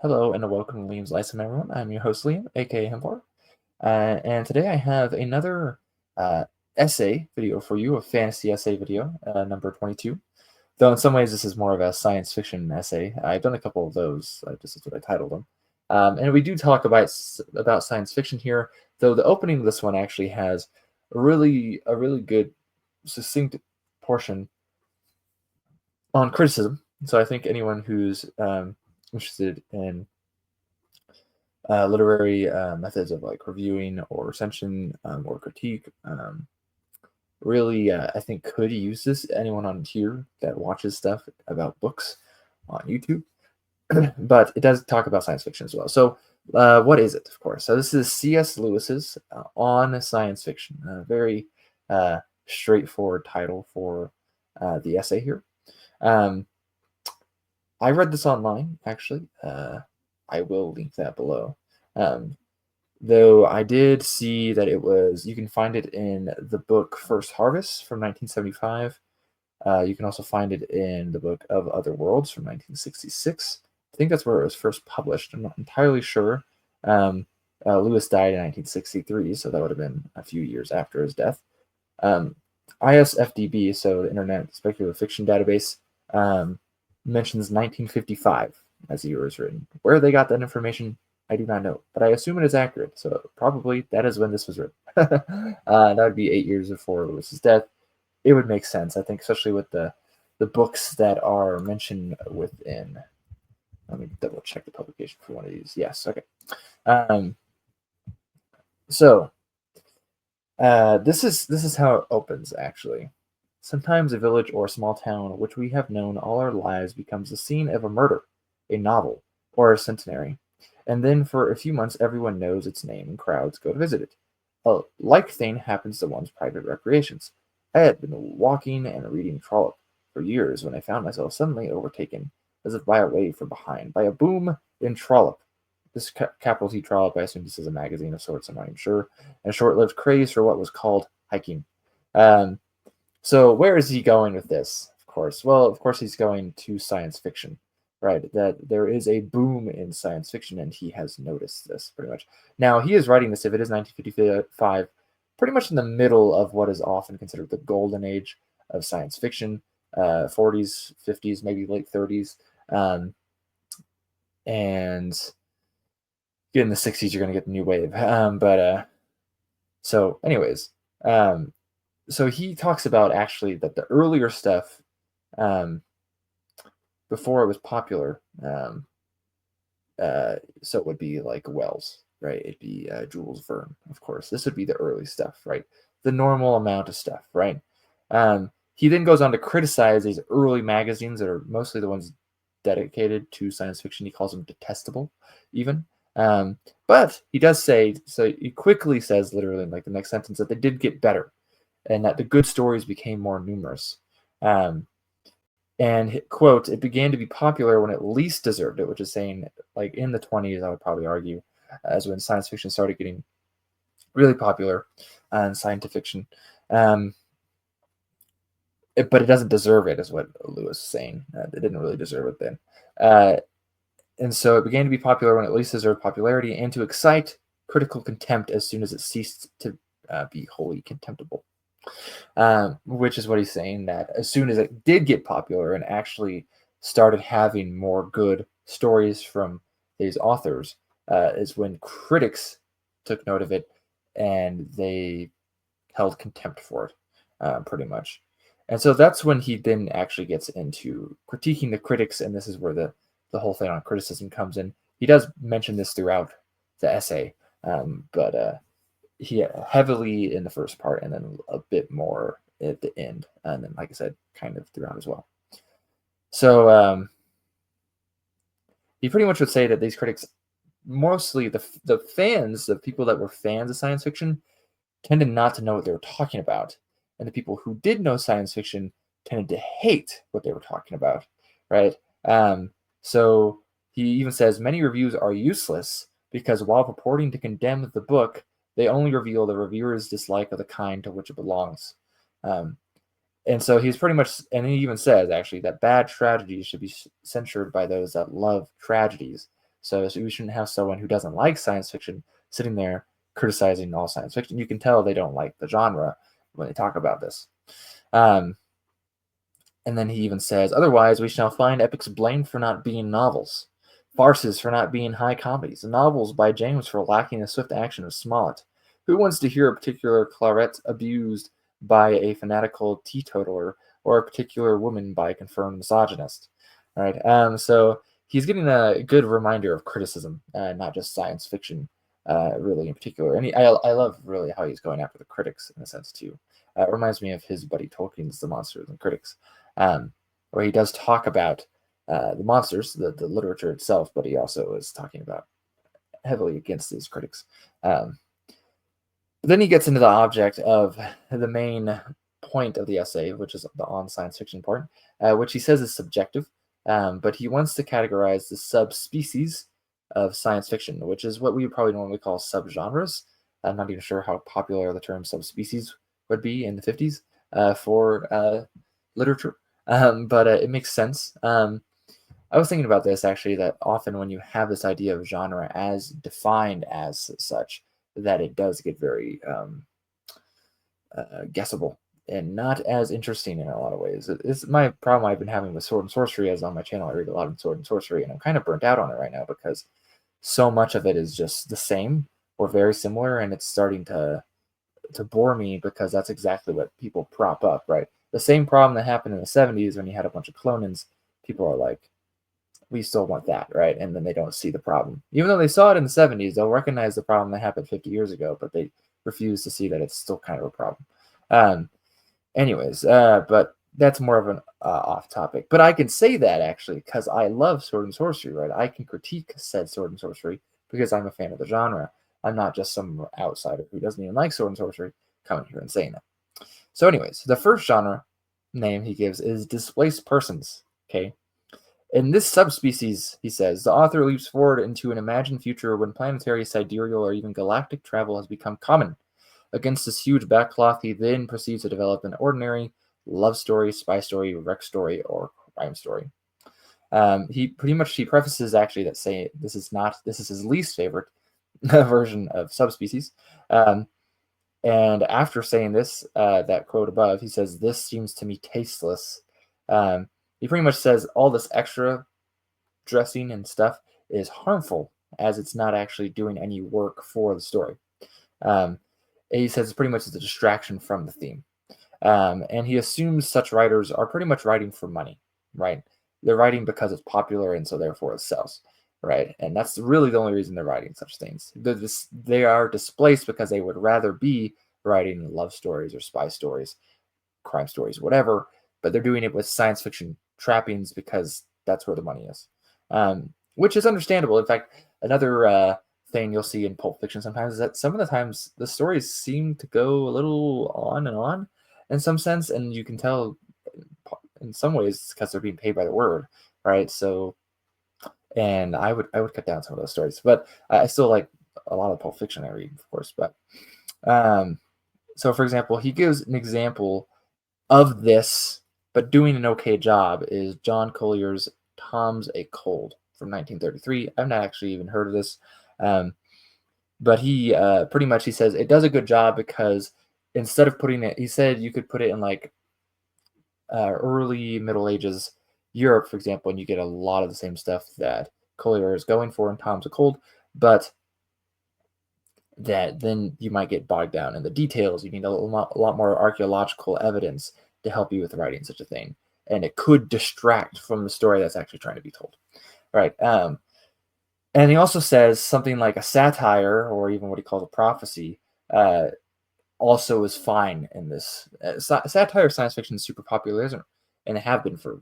Hello and welcome to Liam's Lifetime, everyone. I'm your host, Liam, aka Hempor. And today I have another essay video for you, a fantasy essay video, number 22. Though in some ways this is more of a science fiction essay. I've done a couple of those, just as what I titled them. And we do talk about science fiction here, though the opening of this one actually has a really good, succinct portion on criticism. So I think anyone who's interested in literary methods of like reviewing or recension or critique really I think could use this. Anyone on here that watches stuff about books on YouTube, but it does talk about science fiction as well. So what is it? Of course, so this is C.S. Lewis's on science fiction. A very straightforward title for the essay here. um, I read this online actually. I will link that below. um, Though I did see that you can find it in the book First Harvest from 1975. You can also find it in the book Of Other Worlds from 1966. I think that's where it was first published. I'm not entirely sure. Lewis died in 1963, so that would have been a few years after his death. Um, ISFDB, so the Internet Speculative Fiction Database, mentions 1955 as the year was written. Where they got that information, I do not know, but I assume it is accurate. So probably that is when this was written. That would be 8 years before Lewis's death. It would make sense, I think, especially with the books that are mentioned within. Let me double check the publication for one of these. Yes, okay. Um, so this is how it opens actually. Sometimes a village or a small town which we have known all our lives becomes the scene of a murder, a novel, or a centenary, and then for a few months everyone knows its name and crowds go to visit it. A like thing happens to one's private recreations. I had been walking and reading Trollope for years when I found myself suddenly overtaken, as if by a wave from behind, by a boom in Trollope. This capital T Trollope, I assume this is a magazine of sorts, I'm not even sure, and a short-lived craze for what was called hiking. Um, so where is he going with this? Of course, well, of course he's going to science fiction, right? That there is a boom in science fiction, and he has noticed this pretty much. Now he is writing this, if it is 1955, pretty much in the middle of what is often considered the golden age of science fiction, 40s, 50s, maybe late 30s, and in the 60s you're going to get the new wave. So anyways, um, so he talks about actually that the earlier stuff, um, before it was popular, so it would be like Wells, right? It'd be Jules Verne, of course. This would be the early stuff, right? The normal amount of stuff, right? He then goes on to criticize these early magazines that are mostly the ones dedicated to science fiction. He calls them detestable, even. But he does say, so he quickly says, literally in like the next sentence, that they did get better and that the good stories became more numerous. Um, and quote, it began to be popular when it least deserved it, which is saying like in the 20s, I would probably argue, as when science fiction started getting really popular and scientific fiction. Um, but it doesn't deserve it, is what Lewis is saying. It didn't really deserve it then. Uh, and so it began to be popular when it least deserved popularity and to excite critical contempt as soon as it ceased to be wholly contemptible. Which is what he's saying, that as soon as it did get popular and actually started having more good stories from these authors, is when critics took note of it and they held contempt for it, pretty much. And so that's when he then actually gets into critiquing the critics, and this is where the whole thing on criticism comes in. He does mention this throughout the essay, but he heavily in the first part and then a bit more at the end, and then like I said, kind of throughout as well. So he pretty much would say that these critics, mostly the fans, the people that were fans of science fiction, tended not to know what they were talking about, and the people who did know science fiction tended to hate what they were talking about, right? So he even says many reviews are useless because while purporting to condemn the book, they only reveal the reviewer's dislike of the kind to which it belongs. Um, and so he's pretty much, and he even says actually that bad tragedies should be censured by those that love tragedies. So we shouldn't have someone who doesn't like science fiction sitting there criticizing all science fiction. You can tell they don't like the genre when they talk about this. And then he even says, otherwise we shall find epics blamed for not being novels, farces for not being high comedies, and novels by James for lacking the swift action of Smollett. Who wants to hear a particular claret abused by a fanatical teetotaler or a particular woman by a confirmed misogynist? All right. So he's getting a good reminder of criticism, not just science fiction, really in particular. And I love really how he's going after the critics in a sense too. It reminds me of his buddy Tolkien's The Monsters and Critics, where he does talk about the monsters, the literature itself, but he also is talking about heavily against these critics. Then he gets into the object of the main point of the essay, which is the on science fiction part, which he says is subjective, but he wants to categorize the subspecies of science fiction, which is what we would probably normally call subgenres. I'm not even sure how popular the term subspecies would be in the 50s for literature, but it makes sense. I was thinking about this actually, that often when you have this idea of genre as defined as such, that it does get very guessable and not as interesting in a lot of ways. It's my problem I've been having with sword and sorcery, as on my channel I read a lot of sword and sorcery, and I'm kind of burnt out on it right now because so much of it is just the same or very similar, and it's starting to bore me because that's exactly what people prop up, right? The same problem that happened in the 70s when you had a bunch of clonins, people are like, we still want that, right? And then they don't see the problem. Even though they saw it in the 70s, they'll recognize the problem that happened 50 years ago, but they refuse to see that it's still kind of a problem. But that's more of an off topic. But I can say that actually because I love sword and sorcery, right? I can critique said sword and sorcery because I'm a fan of the genre. I'm not just some outsider who doesn't even like sword and sorcery coming here and saying that. So anyways, the first genre name he gives is displaced persons, okay? In this subspecies, he says, the author leaps forward into an imagined future when planetary, sidereal, or even galactic travel has become common. Against this huge backcloth, he then proceeds to develop an ordinary love story, spy story, wreck story, or crime story. He prefaces actually that say this is his least favorite version of subspecies. And after saying this, that quote above, he says, this seems to me tasteless. He pretty much says all this extra dressing and stuff is harmful as it's not actually doing any work for the story. He says it's pretty much a distraction from the theme. And he assumes such writers are pretty much writing for money, right? They're writing because it's popular and so therefore it sells, right? And that's really the only reason they're writing such things. They are displaced because they would rather be writing love stories or spy stories, crime stories, whatever, but they're doing it with science fiction trappings because that's where the money is, which is understandable. In fact, another thing you'll see in Pulp Fiction sometimes is that some of the times the stories seem to go a little on and on in some sense, and you can tell in some ways because they're being paid by the word, right? So, and I would cut down some of those stories, but I still like a lot of Pulp Fiction I read, of course. But so, for example, he gives an example of this, but doing an okay job, is John Collier's Tom's a Cold from 1933. I've not actually even heard of this. But he pretty much, he says it does a good job because instead of putting it, he said you could put it in like early Middle Ages Europe, for example, and you get a lot of the same stuff that Collier is going for in Tom's a Cold, but that then you might get bogged down in the details. You need a lot more archaeological evidence to help you with writing such a thing, and it could distract from the story that's actually trying to be told, right? And he also says something like a satire, or even what he calls a prophecy, also is fine in this. Satire science fiction is super popular, isn't it? And they have been for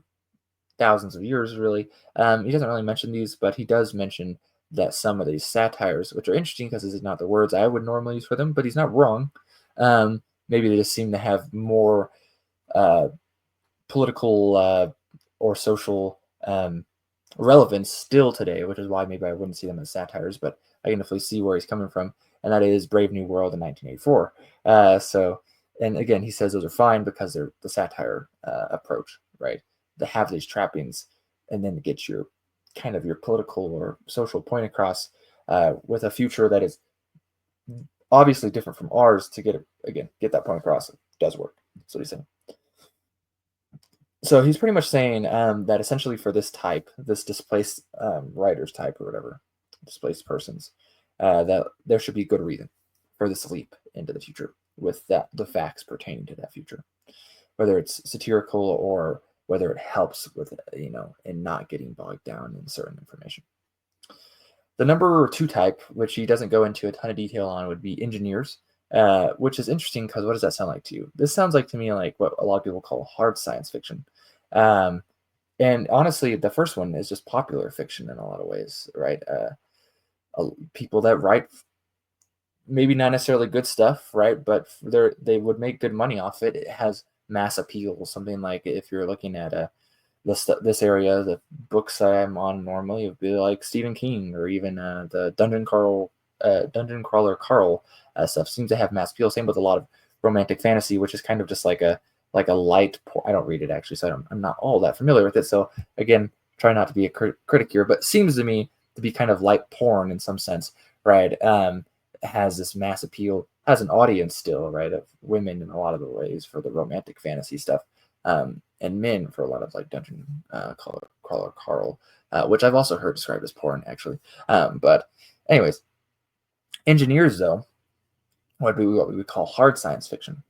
thousands of years, really. He doesn't really mention these, but he does mention that some of these satires, which are interesting because this is not the words I would normally use for them, but he's not wrong. Maybe they just seem to have more political or social relevance still today, which is why maybe I wouldn't see them as satires, but I can definitely see where he's coming from, and that is Brave New World in 1984. And again, he says those are fine because they're the satire approach, right? They have these trappings, and then get your kind of your political or social point across with a future that is obviously different from ours to get that point across. It does work. That's what he's saying. So he's pretty much saying that essentially for this type, this displaced writers type or whatever, displaced persons, that there should be good reason for this leap into the future with the facts pertaining to that future, whether it's satirical or whether it helps with, in not getting bogged down in certain information. The number 2 type, which he doesn't go into a ton of detail on, would be engineers, which is interesting because what does that sound like to you? This sounds like to me like what a lot of people call hard science fiction. And honestly, the first one is just popular fiction in a lot of ways, right? People that write maybe not necessarily good stuff, right? But they would make good money off it. It has mass appeal. Something like if you're looking at this area, the books I'm on normally would be like Stephen King or even the Dungeon Crawler Carl stuff seems to have mass appeal. Same with a lot of romantic fantasy, which is kind of just like a light. I don't read it actually, so I'm not all that familiar with it. So again, try not to be a critic here, but seems to me to be kind of light porn in some sense, right? Has this mass appeal, has an audience still, right, of women in a lot of the ways for the romantic fantasy stuff, and men for a lot of like Dungeon Crawler Carl, which I've also heard described as porn actually. But anyways, engineers though would be what we would call hard science fiction,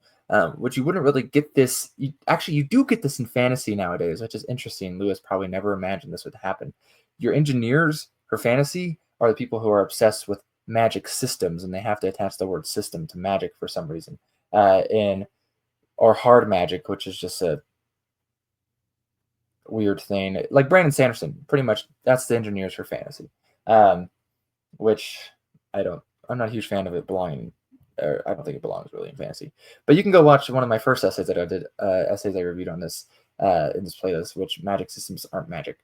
which you wouldn't really get this. You do get this in fantasy nowadays, which is interesting. Lewis probably never imagined this would happen. Your engineers for fantasy are the people who are obsessed with magic systems, and they have to attach the word system to magic for some reason. Or hard magic, which is just a weird thing. Like Brandon Sanderson, pretty much that's the engineers for fantasy, which I'm not a huge fan of it belonging. Or I don't think it belongs really in fantasy. But you can go watch one of my first essays that I did, essays I reviewed on this in this playlist, which magic systems aren't magic.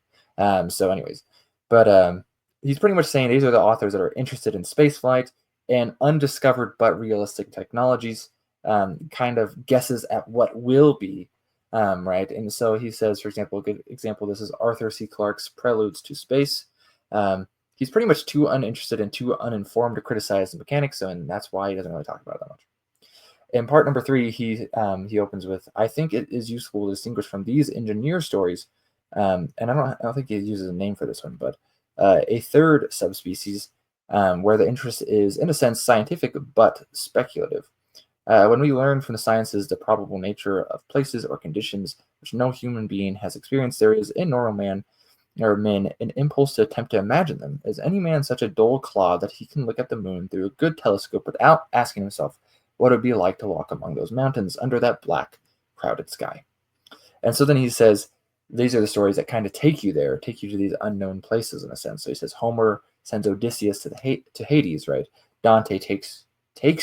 So anyways, but he's pretty much saying these are the authors that are interested in spaceflight and undiscovered but realistic technologies, kind of guesses at what will be, right? And so he says, for example, a good example, this is Arthur C. Clarke's Preludes to Space. He's pretty much too uninterested and too uninformed to criticize the mechanics, and that's why he doesn't really talk about it that much. In part number 3, he opens with, I think it is useful to distinguish from these engineer stories, and I don't think he uses a name for this one, but a third subspecies where the interest is, in a sense, scientific but speculative. When we learn from the sciences the probable nature of places or conditions which no human being has experienced, there is in normal man or men an impulse to attempt to imagine them. Is any man such a dull clod that he can look at the moon through a good telescope without asking himself what it would be like to walk among those mountains under that black, crowded sky? And so then he says, these are the stories that kind of take you there, take you to these unknown places in a sense. So he says, Homer sends Odysseus to Hades, right? Dante takes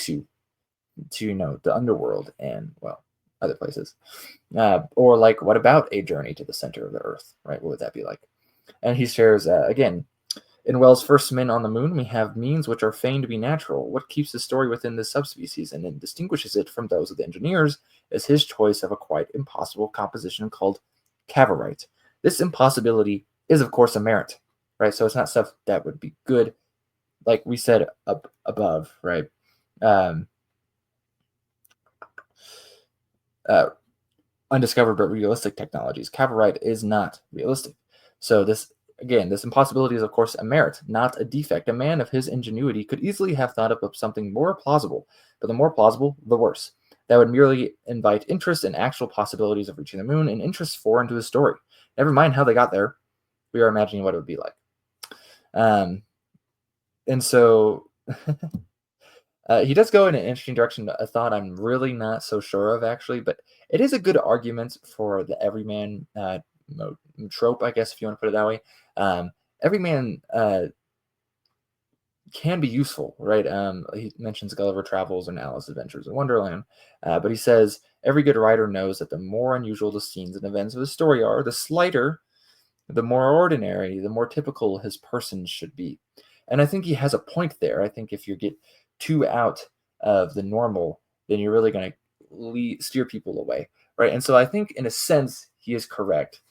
you to the underworld and, well, other places. Or like, what about a journey to the center of the earth, right? What would that be like? And he shares, again, in Wells' First Men on the Moon, we have means which are feigned to be natural. What keeps the story within this subspecies and then distinguishes it from those of the engineers is his choice of a quite impossible composition called cavorite. This impossibility is, of course, a merit, right? So it's not stuff that would be good, like we said up above, right? Undiscovered but realistic technologies. Cavorite is not realistic. So this impossibility is, of course, a merit, not a defect. A man of his ingenuity could easily have thought up of something more plausible, but the more plausible, the worse. That would merely invite interest in actual possibilities of reaching the moon and interest foreign to his story. Never mind how they got there. We are imagining what it would be like. And so he does go in an interesting direction, a thought I'm really not so sure of, actually, but it is a good argument for the everyman trope, I guess, if you want to put it that way. Everyman can be useful, right? He mentions Gulliver Travels and Alice's Adventures in Wonderland, but he says, every good writer knows that the more unusual the scenes and events of his story are, the slighter, the more ordinary, the more typical his person should be. And I think he has a point there. I think if you get too out of the normal, then you're really going to steer people away, right? And so I think, in a sense, he is correct.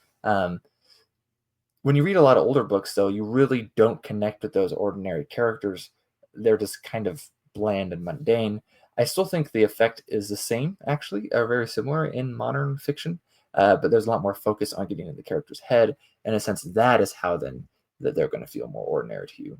When you read a lot of older books, though, you really don't connect with those ordinary characters. They're just kind of bland and mundane. I still think the effect is the same, actually, very similar in modern fiction, but there's a lot more focus on getting in the character's head. In a sense, that is how then that they're going to feel more ordinary to you.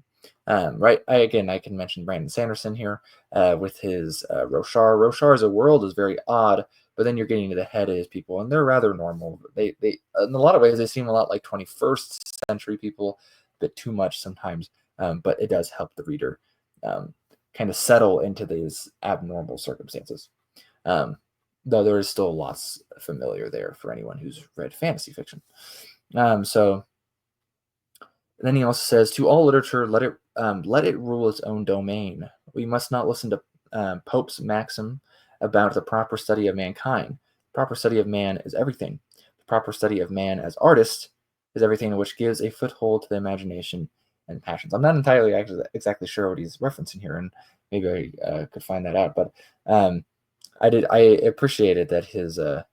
Right? Again, I can mention Brandon Sanderson here with his Roshar. Roshar's a world is very odd, but then you're getting into the head of his people, and they're rather normal. They in a lot of ways they seem a lot like 21st century people, a bit too much sometimes, but it does help the reader kind of settle into these abnormal circumstances. Um, though there is still lots familiar there for anyone who's read fantasy fiction. So then he also says, to all literature, let it rule its own domain. We must not listen to Pope's maxim about the proper study of mankind. The proper study of man is everything. The proper study of man as artist is everything which gives a foothold to the imagination and passions. I'm not entirely exactly sure what he's referencing here, and maybe I could find that out. But I appreciated that his that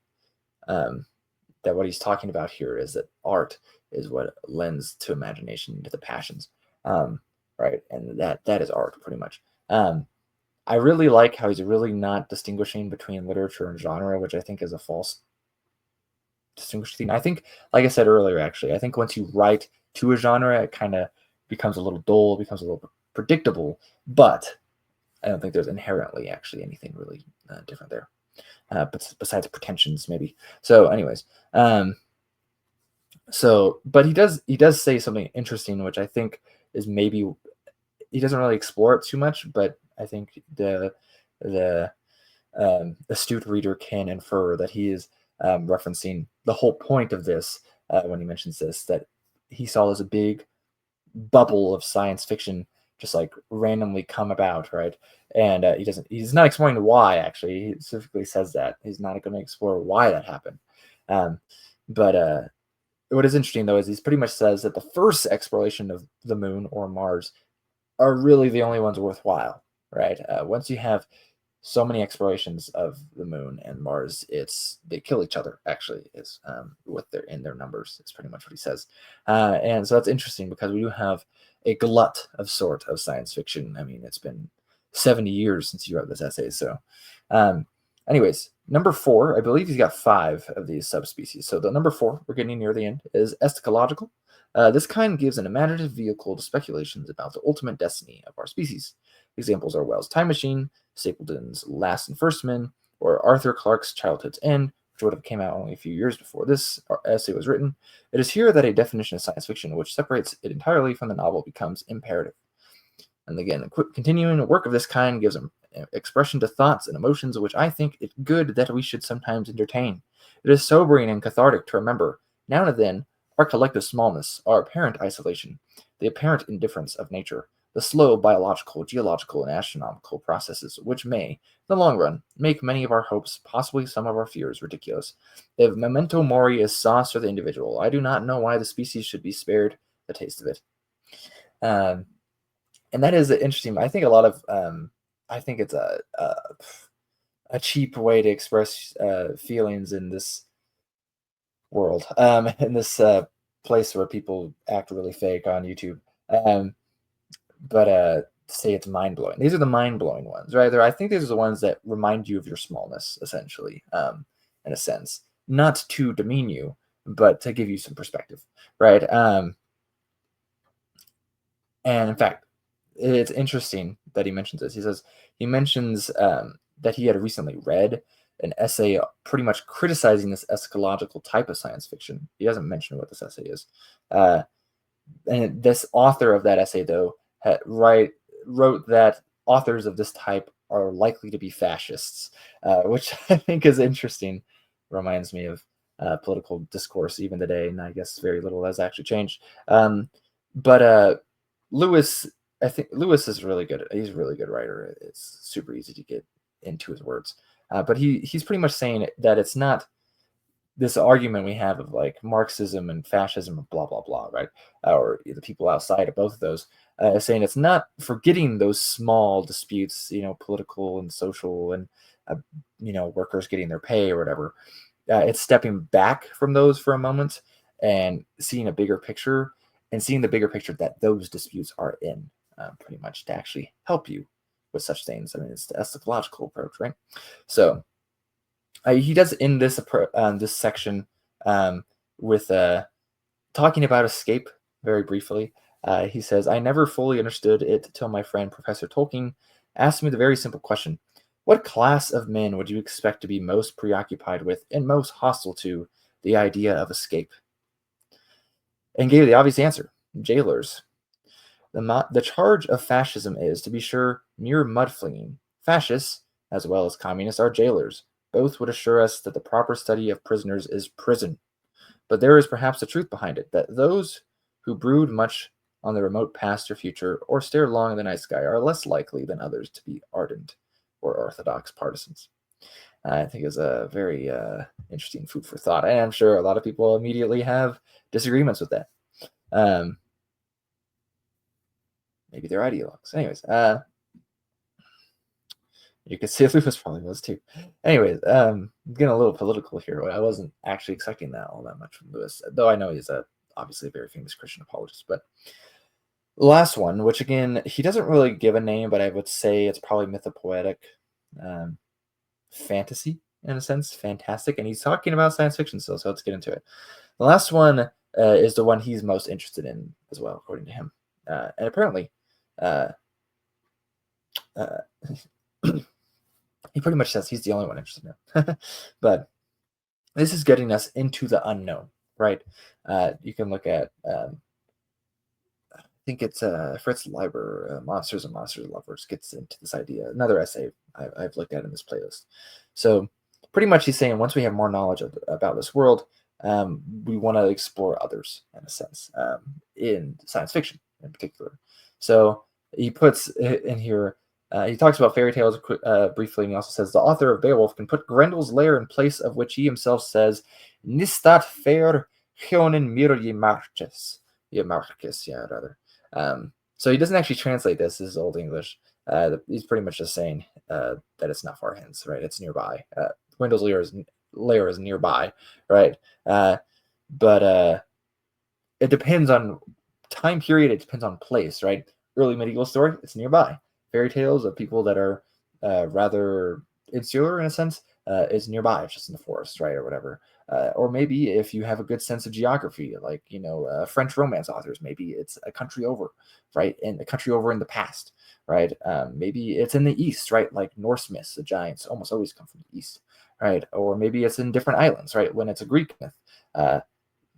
what he's talking about here is that art is what lends to imagination, to the passions, right? And that is art, pretty much. I really like how he's really not distinguishing between literature and genre, which I think is a false distinguishing thing. I think, like I said earlier, actually, I think once you write to a genre, it kind of becomes a little dull, becomes a little predictable, but I don't think there's inherently actually anything really different there. But besides pretensions, maybe. So, anyways, but he does say something interesting, which I think is maybe he doesn't really explore it too much, but I think the astute reader can infer that he is referencing the whole point of this when he mentions this, that he saw as a big bubble of science fiction just like randomly come about, right? And he's not exploring why, actually. He specifically says that he's not going to explore why that happened. But what is interesting, though, is he's pretty much says that the first exploration of the moon or Mars are really the only ones worthwhile, right? Once you have so many explorations of the moon and Mars, they kill each other. Actually, is what they're in their numbers. Is pretty much what he says, and so that's interesting because we do have a glut of sort of science fiction. I mean, it's been 70 years since you wrote this essay. So, anyways, number 4, I believe he's got 5 of these subspecies. So the number 4, we're getting near the end, is eschatological. This kind gives an imaginative vehicle to speculations about the ultimate destiny of our species. Examples are Wells' Time Machine, Stapleton's Last and First Men, or Arthur Clarke's Childhood's End, which would have came out only a few years before this essay was written. It is here that a definition of science fiction which separates it entirely from the novel becomes imperative. And again, continuing a work of this kind gives an expression to thoughts and emotions which I think it good that we should sometimes entertain. It is sobering and cathartic to remember, now and then, our collective smallness, our apparent isolation, the apparent indifference of nature, the slow biological, geological, and astronomical processes which may, in the long run, make many of our hopes, possibly some of our fears, ridiculous. If memento mori is sauce for the individual, I do not know why the species should be spared the taste of it. And that is interesting. I think a lot of, I think it's a cheap way to express feelings in this world, in this place where people act really fake on YouTube. But say it's mind blowing. These are the mind blowing ones, right? I think these are the ones that remind you of your smallness, essentially, in a sense, not to demean you, but to give you some perspective, right? And in fact, it's interesting that he mentions this. He mentions that he had recently read an essay pretty much criticizing this eschatological type of science fiction. He doesn't mention what this essay is. And this author of that essay, though, wrote that authors of this type are likely to be fascists, which I think is interesting. Reminds me of political discourse even today, and I guess very little has actually changed. But Lewis, I think Lewis is really good. He's a really good writer. It's super easy to get into his words. But he's pretty much saying that it's not this argument we have of like Marxism and fascism and blah, blah, blah, right? Or the people outside of both of those, saying it's not forgetting those small disputes, political and social and, workers getting their pay or whatever. It's stepping back from those for a moment and seeing a bigger picture and seeing the bigger picture that those disputes are in, pretty much to actually help you with such things. I mean, it's the eschatological approach, right? So he does end this section with talking about escape very briefly. He says, I never fully understood it till my friend Professor Tolkien asked me the very simple question: what class of men would you expect to be most preoccupied with and most hostile to the idea of escape? And gave the obvious answer: jailers. The charge of fascism is, to be sure, mere mud-flinging. Fascists, as well as communists, are jailers. Both would assure us that the proper study of prisoners is prison. But there is perhaps a truth behind it, that those who brood much on the remote past or future, or stare long in the night sky, are less likely than others to be ardent or orthodox partisans. I think is a very interesting food for thought. And I'm sure a lot of people immediately have disagreements with that. Maybe they're ideologues. Anyways, you could say Lewis probably was too. Anyways, getting a little political here. I wasn't actually expecting that all that much from Lewis, though I know he's obviously a very famous Christian apologist. But the last one, which again, he doesn't really give a name, but I would say it's probably mythopoetic fantasy in a sense, fantastic. And he's talking about science fiction still, so let's get into it. The last one is the one he's most interested in as well, according to him. And apparently, he pretty much says he's the only one interested in it. But this is getting us into the unknown, right? You can look at, I think it's Fritz Leiber, Monsters and Monsters Lovers, gets into this idea. Another essay I've looked at in this playlist. So pretty much he's saying once we have more knowledge about this world, we want to explore others in a sense, in science fiction in particular. So he puts in here, he talks about fairy tales briefly, and he also says the author of Beowulf can put Grendel's lair in place of which he himself says, Nistat fair hionin mirje marches. Yeah, Marcus, yeah, rather. So he doesn't actually translate this. This is Old English. He's pretty much just saying that it's not far hence, right? It's nearby. Grendel's lair is nearby, right? But it depends on time period. It depends on place, right? Early medieval story, it's nearby. Fairy tales of people that are rather insular in a sense is nearby. It's just in the forest, right, or whatever. Or maybe if you have a good sense of geography, like French Romance authors, maybe it's a country over, right, in a country over in the past, right? Maybe it's in the east, right, like Norse myths. The giants almost always come from the east, right? Or maybe it's in different islands, right? When it's a Greek myth,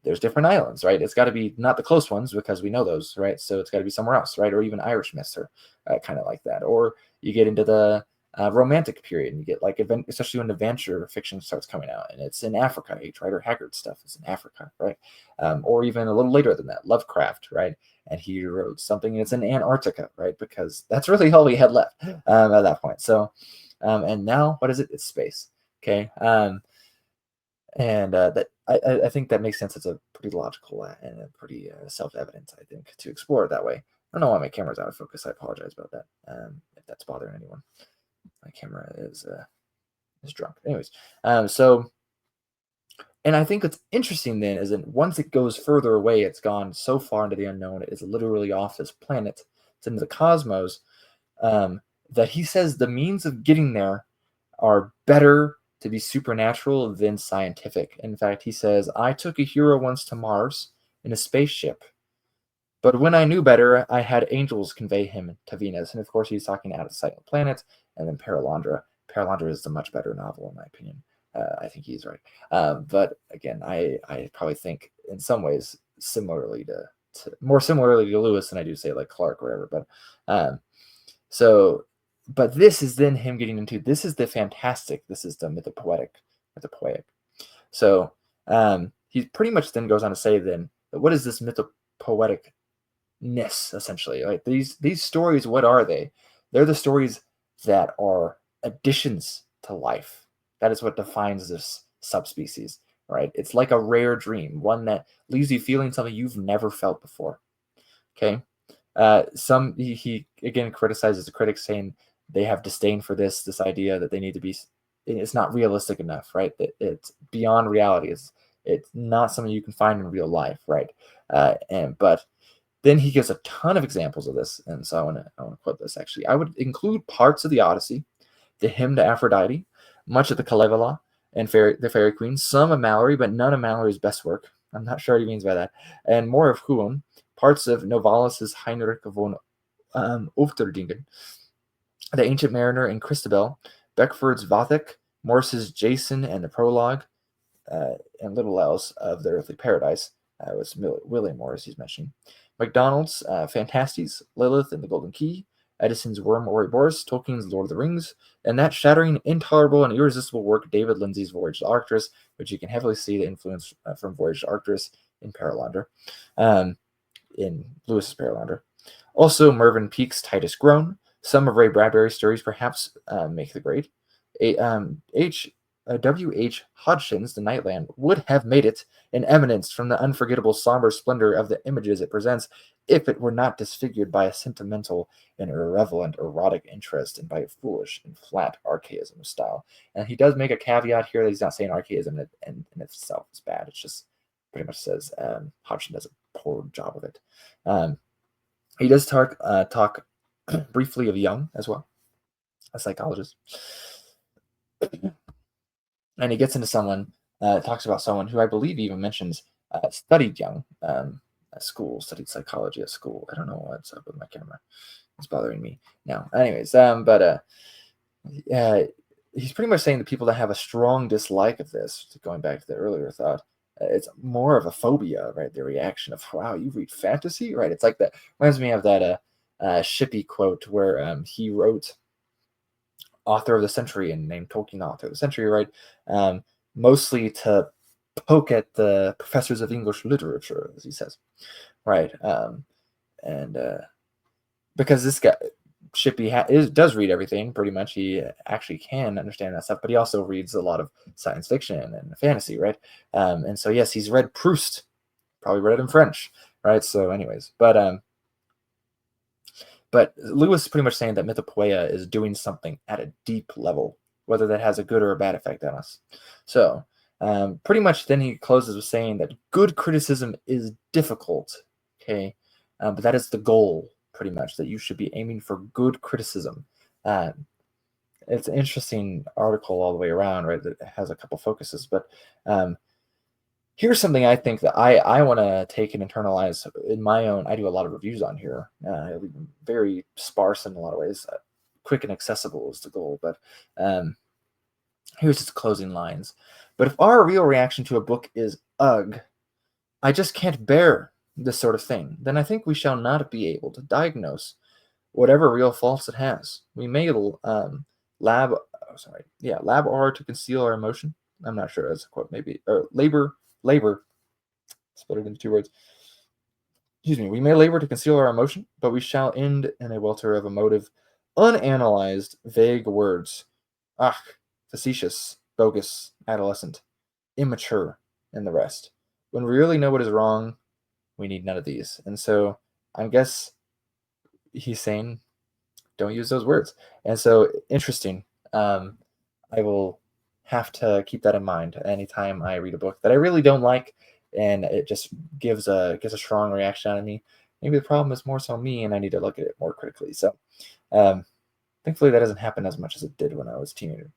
there's different islands, right? It's got to be not the close ones because we know those, right? So it's got to be somewhere else, right? Or even Irish myths are kind of like that. Or you get into the romantic period and you get like especially when adventure fiction starts coming out and it's in Africa. Rider Haggard stuff is in Africa, right? Or even a little later than that, Lovecraft, right? And he wrote something and it's in Antarctica, right? Because that's really all we had left at that point. So, and now what is it? It's space. Okay. And that I think that makes sense. It's a pretty logical and a pretty self-evident, I think, to explore it that way. I don't know why my camera's out of focus. I apologize about that. If that's bothering anyone, my camera is drunk. Anyways, so and I think what's interesting then is that once it goes further away, it's gone so far into the unknown. It is literally off this planet. It's into the cosmos. That he says the means of getting there are better to be supernatural than scientific. In fact, he says, I took a hero once to Mars in a spaceship, but when I knew better, I had angels convey him to Venus. And of course, he's talking Out of Sight of Planets and then Paralandra. Paralandra is the much better novel, in my opinion. I think he's right. But again, I probably think in some ways similarly more similarly to Lewis than I do say like Clark or whatever. But but this is then him getting into, this is the fantastic, this is the mythopoetic. So he pretty much then goes on to say then, what is this mythopoeticness essentially? Like these stories, what are they? They're the stories that are additions to life. That is what defines this subspecies, right? It's like a rare dream, one that leaves you feeling something you've never felt before. Okay. He again criticizes the critics, saying they have disdain for this idea that they need to be, it's not realistic enough, right? That it's beyond reality. It's not something you can find in real life, right? But then he gives a ton of examples of this, and so I want to quote this actually. I would include parts of the Odyssey, the hymn to Aphrodite, much of the Kalevala and the Fairy Queen, some of Mallory, but none of Mallory's best work. I'm not sure what he means by that, and more of Huon, parts of Novalus's Heinrich von Oefterdingen, the Ancient Mariner and Christabel, Beckford's Vathek, Morse's Jason and the Prologue, and little else of the Earthly Paradise. Was William Morris he's mentioning. MacDonald's Phantastes, Lilith and the Golden Key, Edison's Worm Ouroboros, Tolkien's Lord of the Rings, and that shattering, intolerable, and irresistible work David Lindsay's Voyage to Arcturus, which you can heavily see the influence from Voyage to Arcturus in Paralander, in Lewis's Paralander. Also, Mervyn Peake's Titus Groan, some of Ray Bradbury's stories perhaps make the grade. W.H. Hodgson's The Nightland would have made it an eminence from the unforgettable somber splendor of the images it presents if it were not disfigured by a sentimental and irrelevant erotic interest and by a foolish and flat archaism of style. And he does make a caveat here that he's not saying archaism in itself is bad. It's just pretty much says Hodgson does a poor job of it. He does talk briefly of Jung as well, a psychologist. And he gets into talks about someone who I believe even mentions studied Jung at school, studied psychology at school. I don't know what's up with my camera. It's bothering me now. Anyways, he's pretty much saying the people that have a strong dislike of this, going back to the earlier thought, it's more of a phobia, right? The reaction of, wow, you read fantasy, right? It's like that. Reminds me of that Shippey quote where he wrote author of the century and named Tolkien author of the century, right? Mostly to poke at the professors of English literature, as he says, right? Because this guy Shippey does read everything pretty much. He actually can understand that stuff, but he also reads a lot of science fiction and fantasy, right? And so yes, he's read Proust, probably read it in French, right? So, anyways, but Lewis is pretty much saying that Mythopoeia is doing something at a deep level, whether that has a good or a bad effect on us. So, pretty much then he closes with saying that good criticism is difficult, okay? But that is the goal, pretty much, that you should be aiming for good criticism. It's an interesting article all the way around, right? That has a couple focuses, but here's something I think that I want to take and internalize in my own. I do a lot of reviews on here. Very sparse in a lot of ways. Quick and accessible is the goal, but here's its closing lines. But if our real reaction to a book is, ugh, I just can't bear this sort of thing, then I think we shall not be able to diagnose whatever real faults it has. We may lab R to conceal our emotion. I'm not sure that's a quote, maybe, or labor, split it into two words. Excuse me. We may labor to conceal our emotion, but we shall end in a welter of emotive, unanalyzed, vague words. Ah, facetious, bogus, adolescent, immature, and the rest. When we really know what is wrong, we need none of these. And so I guess he's saying, don't use those words. And so, interesting. I will have to keep that in mind anytime I read a book that I really don't like, and it just gives a strong reaction out of me. Maybe the problem is more so me, and I need to look at it more critically. So, thankfully, that doesn't happen as much as it did when I was a teenager.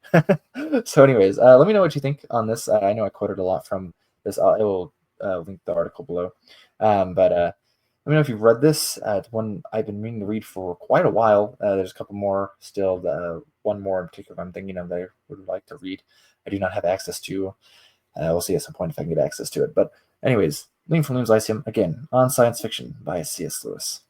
So, anyways, let me know what you think on this. I know I quoted a lot from this. I will link the article below. But let me know if you've read this. It's one I've been meaning to read for quite a while. There's a couple more still. One more in particular I'm thinking of that I would like to read. I do not have access to. We'll see at some point if I can get access to it. But anyways, Lean from Loon's Lyceum, again, on Science Fiction by C.S. Lewis.